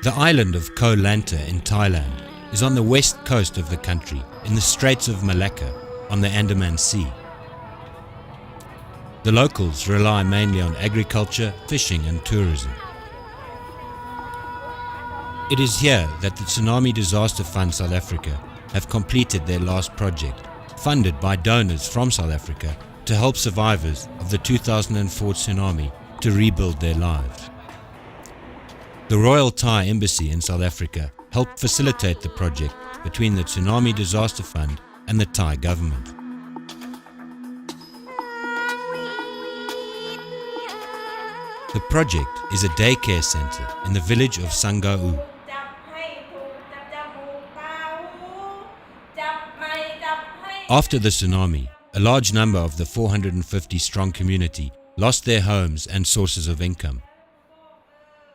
The island of Koh Lanta in Thailand is on the west coast of the country in the Straits of Malacca on the Andaman Sea. The locals rely mainly on agriculture, fishing and tourism. It is here that the Tsunami Disaster Fund South Africa have completed their last project, funded by donors from South Africa to help survivors of the 2004 tsunami to rebuild their lives. The Royal Thai Embassy in South Africa helped facilitate the project between the Tsunami Disaster Fund and the Thai government. The project is a daycare center in the village of Sangau. After the tsunami, a large number of the 450-strong community lost their homes and sources of income.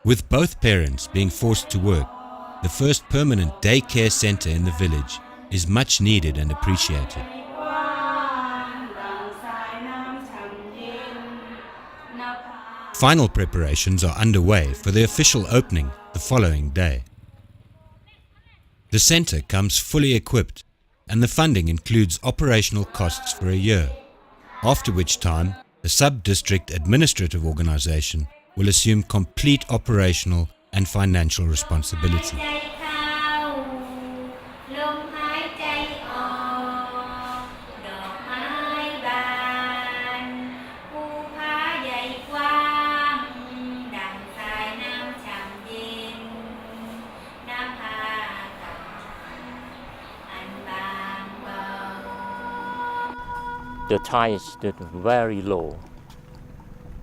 With both parents being forced to work, the first permanent daycare center in the village is much needed and appreciated. Final preparations are underway for the official opening the following day. The center comes fully equipped and the funding includes operational costs for a year, after which time the sub-district administrative organization will assume complete operational and financial responsibility. The tide is very low,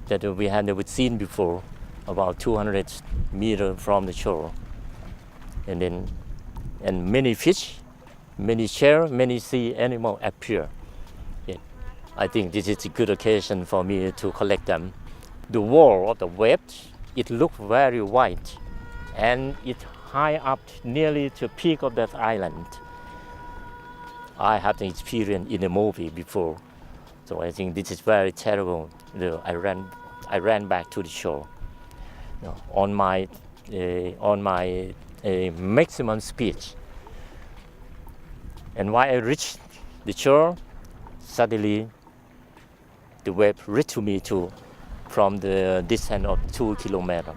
that we had never seen before, about 200 meters from the shore. And many fish, many shell, many sea animals appear. I think this is a good occasion for me to collect them. The wall of the web, it looks very white, and it's high up nearly to the peak of that island. I have an experience in a movie before. So I think this is very terrible. I ran back to the shore on my maximum speed. And while I reached the shore, suddenly the wave reached me from the distance of 2 kilometers.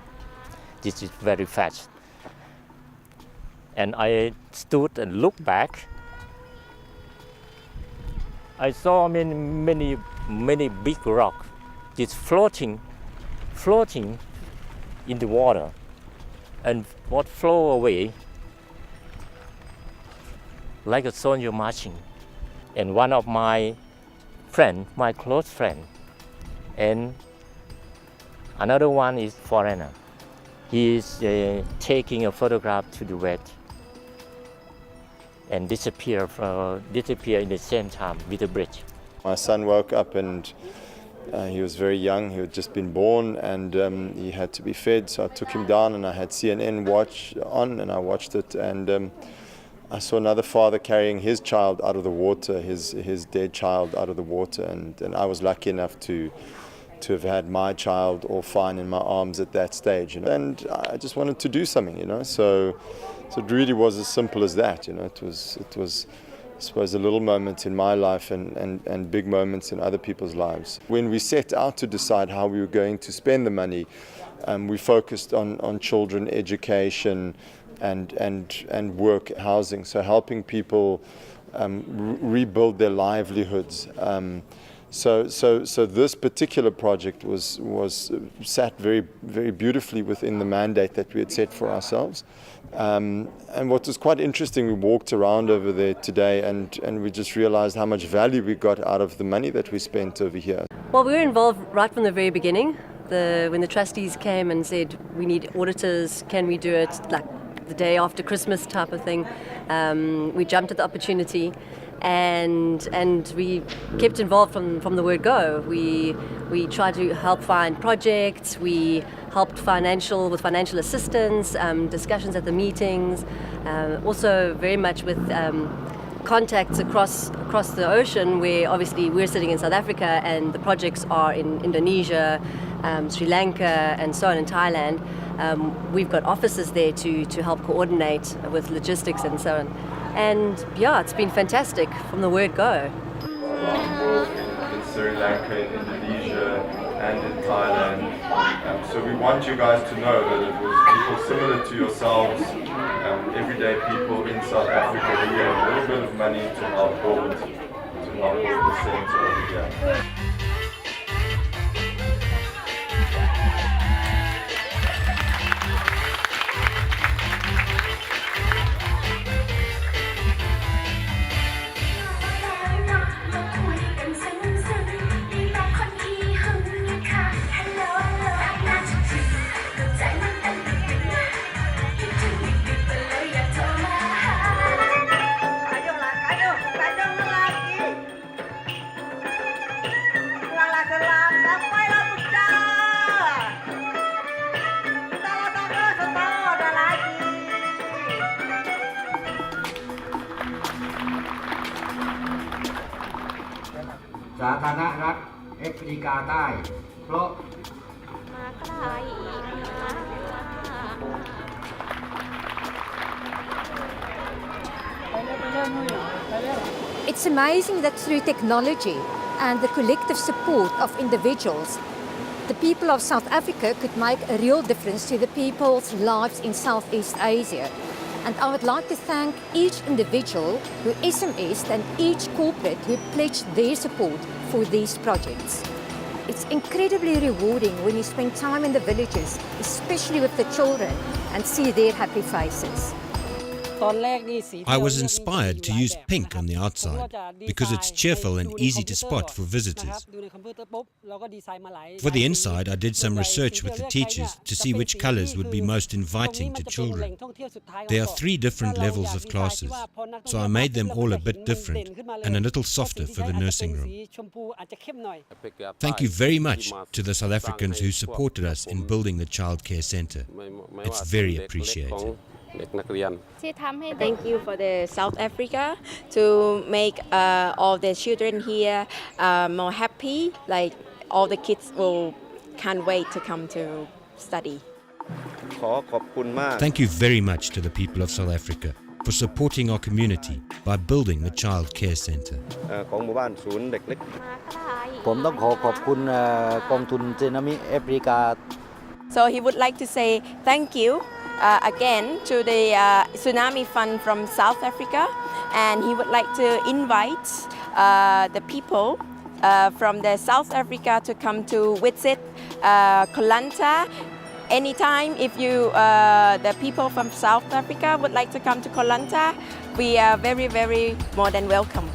This is very fast. And I stood and looked back. I saw many big rocks just floating in the water, and what flow away like a soldier marching. And one of my close friend, and another one is foreigner. He is taking a photograph to the wet and disappear in the same time with the bridge. My son woke up and he was very young. He had just been born and he had to be fed. So I took him down and I had CNN watch on and I watched it. And I saw another father carrying his child out of the water, his dead child out of the water. And I was lucky enough to have had my child all fine in my arms at that stage. And I just wanted to do something, So it really was as simple as that, It was, I suppose, a little moment in my life and big moments in other people's lives. When we set out to decide how we were going to spend the money, we focused on children, education, and work, housing. So helping people rebuild their livelihoods. So this particular project was sat very, very beautifully within the mandate that we had set for ourselves. And what was quite interesting, we walked around over there today and we just realized how much value we got out of the money that we spent over here. Well, we were involved right from the very beginning. When the trustees came and said, we need auditors, can we do it like the day after Christmas type of thing, we jumped at the opportunity. And we kept involved from the word go. We tried to help find projects. We helped with financial assistance, discussions at the meetings, also very much with contacts across the ocean, where obviously we're sitting in South Africa and the projects are in Indonesia, Sri Lanka, and so on in Thailand. We've got officers there to help coordinate with logistics and so on. And yeah, it's been fantastic from the word go. In Sri Lanka, in Indonesia, and in Thailand. So we want you guys to know that it was people similar to yourselves, everyday people in South Africa who gave a little bit of money to help build the centre over here. สาธารณรัฐแอฟริกาใต้เพราะ It's amazing that through technology and the collective support of individuals, the people of South Africa could make a real difference to the people's lives in Southeast Asia. And I would like to thank each individual who SMS'd and each corporate who pledged their support for these projects. It's incredibly rewarding when you spend time in the villages, especially with the children, and see their happy faces. I was inspired to use pink on the outside because it's cheerful and easy to spot for visitors. For the inside, I did some research with the teachers to see which colors would be most inviting to children. There are 3 different levels of classes, so I made them all a bit different and a little softer for the nursing room. Thank you very much to the South Africans who supported us in building the childcare centre. It's very appreciated. Thank you for the South Africa to make all the children here more happy. Like all the kids can't wait to come to study. Thank you very much to the people of South Africa for supporting our community by building the child care centre. ผมต้องขอบคุณกองทุนสึนามิแอฟริกา So he would like to say thank you again to the Tsunami Fund from South Africa, and he would like to invite the people from the South Africa to come to visit Koh Lanta. Anytime if you, the people from South Africa would like to come to Koh Lanta, we are very, very more than welcome.